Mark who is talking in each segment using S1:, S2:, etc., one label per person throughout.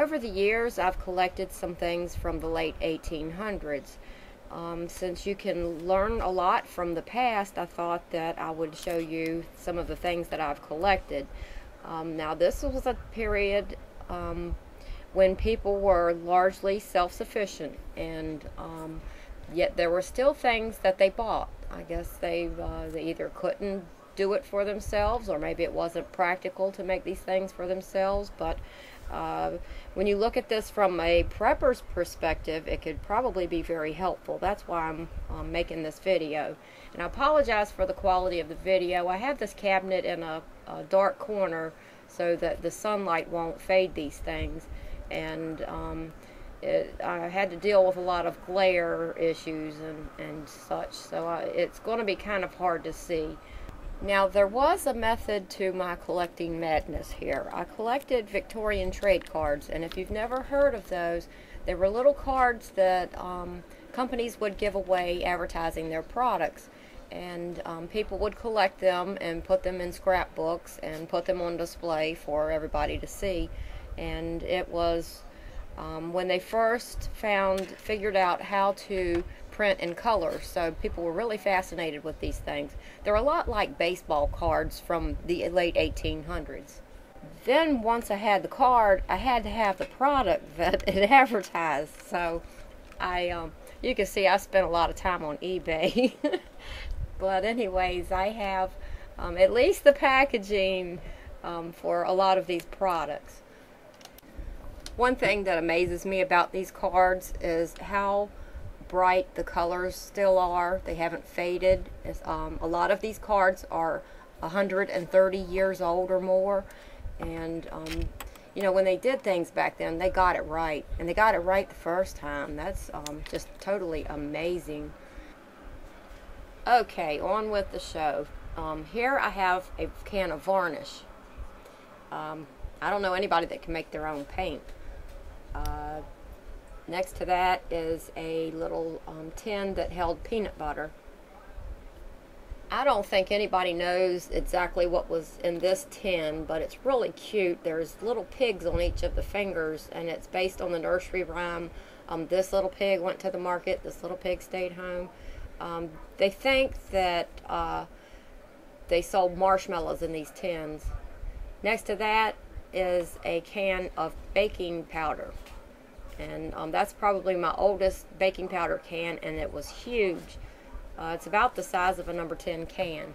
S1: over the years, I've collected some things from the late 1800s. Since you can learn a lot from the past, I thought that I would show you some of the things that I've collected. Now, this was a period when people were largely self-sufficient, and yet there were still things that they bought. I guess they either couldn't do it for themselves, or maybe it wasn't practical to make these things for themselves. But when you look at this from a prepper's perspective, it could probably be very helpful. That's why I'm making this video. And I apologize for the quality of the video. I have this cabinet in a dark corner so that the sunlight won't fade these things. And I had to deal with a lot of glare issues and such, so it's going to be kind of hard to see. Now, there was a method to my collecting madness here. I collected Victorian trade cards, and if you've never heard of those, they were little cards that companies would give away advertising their products. And people would collect them and put them in scrapbooks and put them on display for everybody to see. And it was when they first figured out how to print in color, so people were really fascinated with these things. They're a lot like baseball cards from the late 1800s. Then once I had the card, I had to have the product that it advertised. So you can see I spent a lot of time on eBay. But anyways, I have at least the packaging for a lot of these products. One thing that amazes me about these cards is how bright the colors still are. They haven't faded. A lot of these cards are 130 years old or more, and you know, when they did things back then, they got it right, and they got it right the first time. That's just totally amazing. Okay, on with the show. Here I have a can of varnish. I don't know anybody that can make their own paint. Next to that is a little tin that held peanut butter. I don't think anybody knows exactly what was in this tin, but it's really cute. There's little pigs on each of the fingers, and it's based on the nursery rhyme, this little pig went to the market, this little pig stayed home. They think that they sold marshmallows in these tins. Next to that is a can of baking powder. And that's probably my oldest baking powder can, and it was huge. It's about the size of a number 10 can.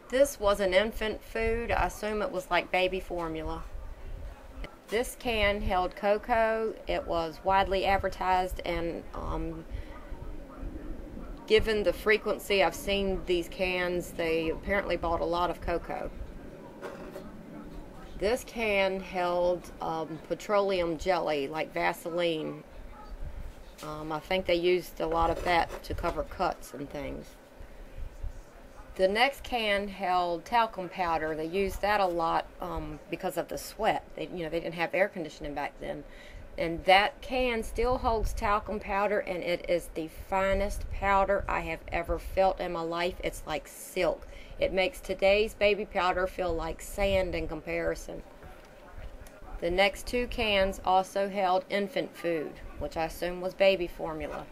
S1: This was an infant food. I assume it was like baby formula. This can held cocoa. It was widely advertised, and given the frequency I've seen these cans, they apparently bought a lot of cocoa. This can held petroleum jelly, like Vaseline. I think they used a lot of that to cover cuts and things. The next can held talcum powder. They used that a lot because of the sweat. They didn't have air conditioning back then. And that can still holds talcum powder, and it is the finest powder I have ever felt in my life. It's like silk. It makes today's baby powder feel like sand in comparison. The next two cans also held infant food, which I assume was baby formula.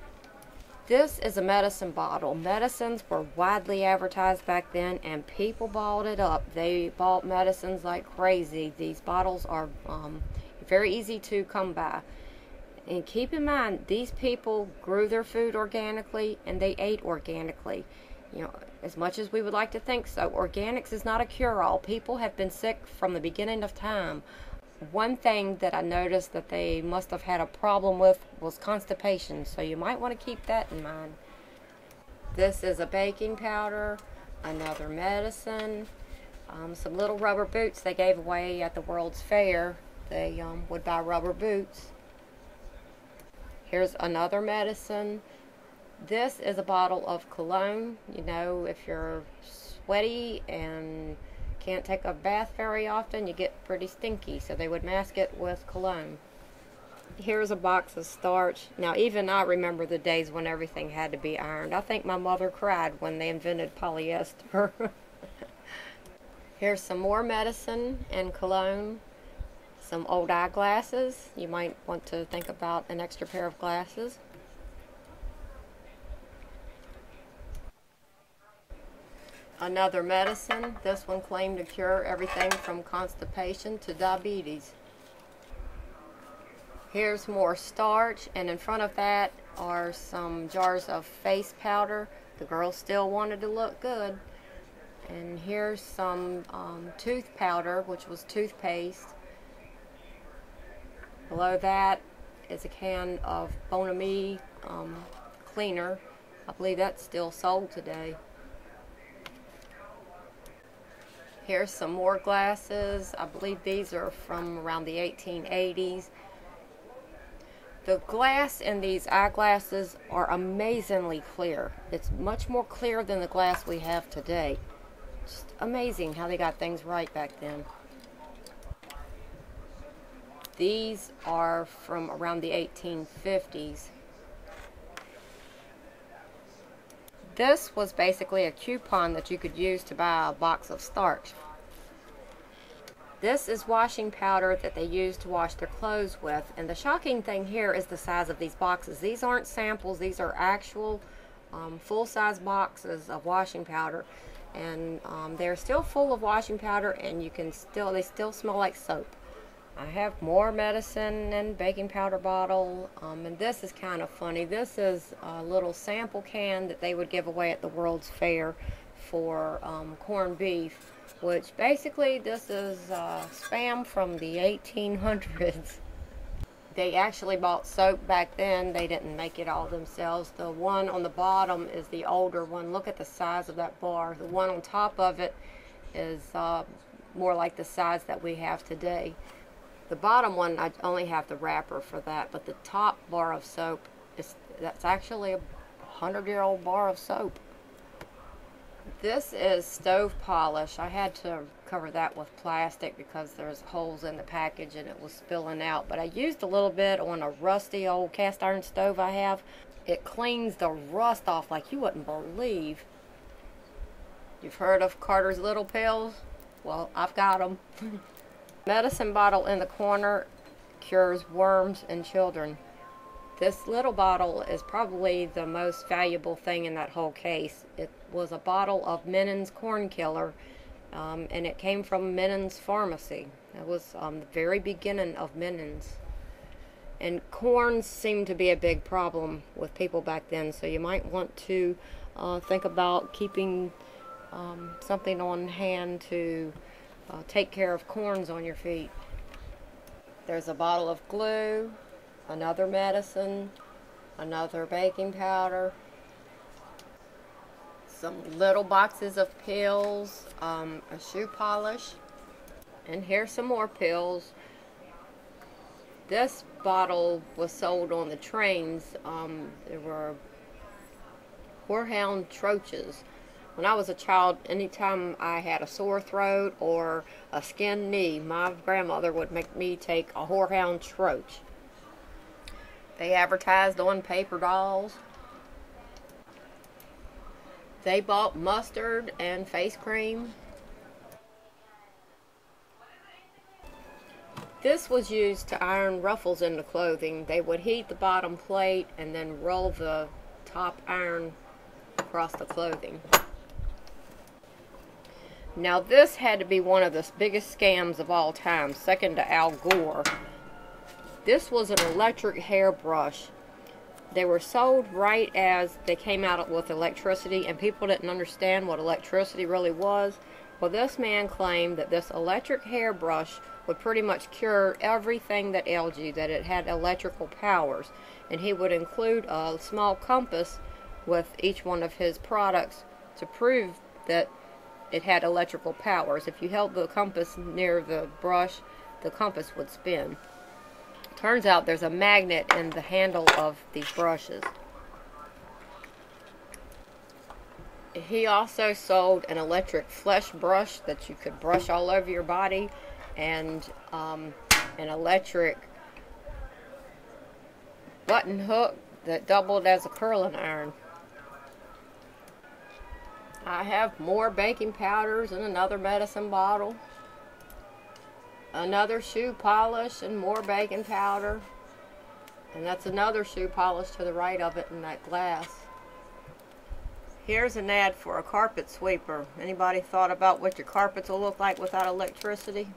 S1: This is a medicine bottle. Medicines were widely advertised back then, and people bought it up. They bought medicines like crazy. These bottles are very easy to come by. And keep in mind, these people grew their food organically, and they ate organically. You know, as much as we would like to think so, organics is not a cure-all. People have been sick from the beginning of time. One thing that I noticed that they must have had a problem with was constipation, so you might want to keep that in mind. This is a baking powder, another medicine, some little rubber boots they gave away at the World's Fair. They would buy rubber boots. Here's another medicine. This is a bottle of cologne. You know, if you're sweaty and can't take a bath very often, you get pretty stinky, so they would mask it with cologne. Here's a box of starch. Now, even I remember the days when everything had to be ironed. I think my mother cried when they invented polyester. Here's some more medicine and cologne. Some old eyeglasses. You might want to think about an extra pair of glasses. Another medicine. This one claimed to cure everything from constipation to diabetes. Here's more starch, and in front of that are some jars of face powder. The girl still wanted to look good. And here's some tooth powder, which was toothpaste. Below that is a can of Bonami cleaner. I believe that's still sold today. Here's some more glasses. I believe these are from around the 1880s. The glass in these eyeglasses are amazingly clear. It's much more clear than the glass we have today. Just amazing how they got things right back then. These are from around the 1850s. This was basically a coupon that you could use to buy a box of starch. This is washing powder that they use to wash their clothes with. And the shocking thing here is the size of these boxes. These aren't samples. These are actual full-size boxes of washing powder. And they're still full of washing powder, and they still smell like soap. I have more medicine and baking powder bottle, and this is kind of funny. This is a little sample can that they would give away at the World's Fair for corned beef, which basically this is spam from the 1800s. They actually bought soap back then. They didn't make it all themselves. The one on the bottom is the older one. Look at the size of that bar. The one on top of it is more like the size that we have today. The bottom one, I only have the wrapper for that, but the top bar of soap, that's actually a 100-year-old bar of soap. This is stove polish. I had to cover that with plastic because there's holes in the package and it was spilling out, but I used a little bit on a rusty old cast iron stove I have. It cleans the rust off like you wouldn't believe. You've heard of Carter's Little Pills? Well, I've got them. Medicine bottle in the corner cures worms in children. This little bottle is probably the most valuable thing in that whole case. It was a bottle of Menen's Corn Killer, and it came from Menen's Pharmacy. It was the very beginning of Menen's. And corns seemed to be a big problem with people back then, so you might want to think about keeping something on hand to take care of corns on your feet. There's a bottle of glue, another medicine, another baking powder, some little boxes of pills, a shoe polish, and here's some more pills. This bottle was sold on the trains. There were horehound troches. When I was a child, anytime I had a sore throat or a skinned knee, my grandmother would make me take a horehound troche. They advertised on paper dolls. They bought mustard and face cream. This was used to iron ruffles in the clothing. They would heat the bottom plate and then roll the top iron across the clothing. Now this had to be one of the biggest scams of all time, second to Al Gore. This was an electric hairbrush. They were sold right as they came out with electricity, and people didn't understand what electricity really was. Well, this man claimed that this electric hairbrush would pretty much cure everything that ailed you, that it had electrical powers. And he would include a small compass with each one of his products to prove that it had electrical powers. If you held the compass near the brush, the compass would spin. Turns out there's a magnet in the handle of these brushes. He also sold an electric flesh brush that you could brush all over your body, and an electric button hook that doubled as a curling iron. I have more baking powders and another medicine bottle. Another shoe polish and more baking powder. And that's another shoe polish to the right of it in that glass. Here's an ad for a carpet sweeper. Anybody thought about what your carpets will look like without electricity?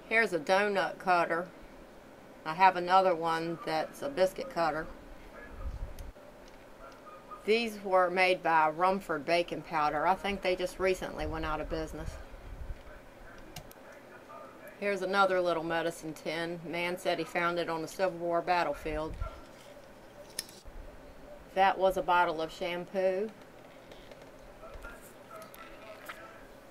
S1: Here's a donut cutter. I have another one that's a biscuit cutter. These were made by Rumford Baking Powder. I think they just recently went out of business. Here's another little medicine tin. Man said he found it on a Civil War battlefield. That was a bottle of shampoo.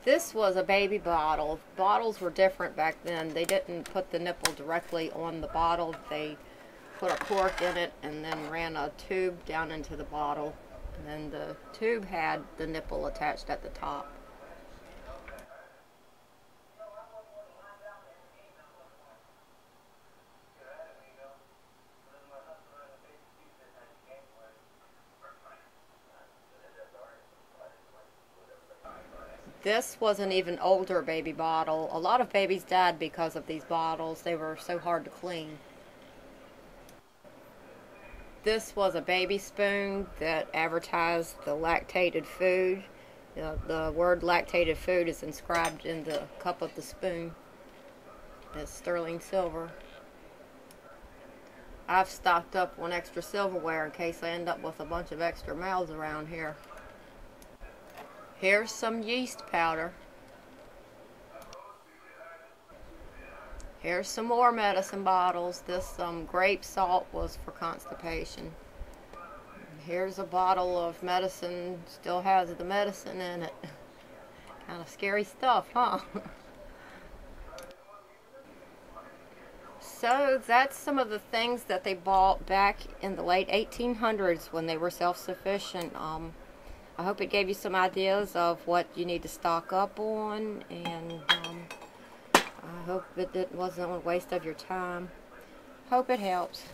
S1: This was a baby bottle. Bottles were different back then. They didn't put the nipple directly on the bottle. They put a cork in it and then ran a tube down into the bottle. And then the tube had the nipple attached at the top. This was an even older baby bottle. A lot of babies died because of these bottles. They were so hard to clean. This was a baby spoon that advertised the lactated food. The word lactated food is inscribed in the cup of the spoon. It's sterling silver. I've stocked up on extra silverware in case I end up with a bunch of extra mouths around here. Here's some yeast powder. Here's some more medicine bottles. This grape salt was for constipation. Here's a bottle of medicine. Still has the medicine in it. Kind of scary stuff, huh? So that's some of the things that they bought back in the late 1800s when they were self-sufficient. I hope it gave you some ideas of what you need to stock up on, and I hope it wasn't a waste of your time. Hope it helps.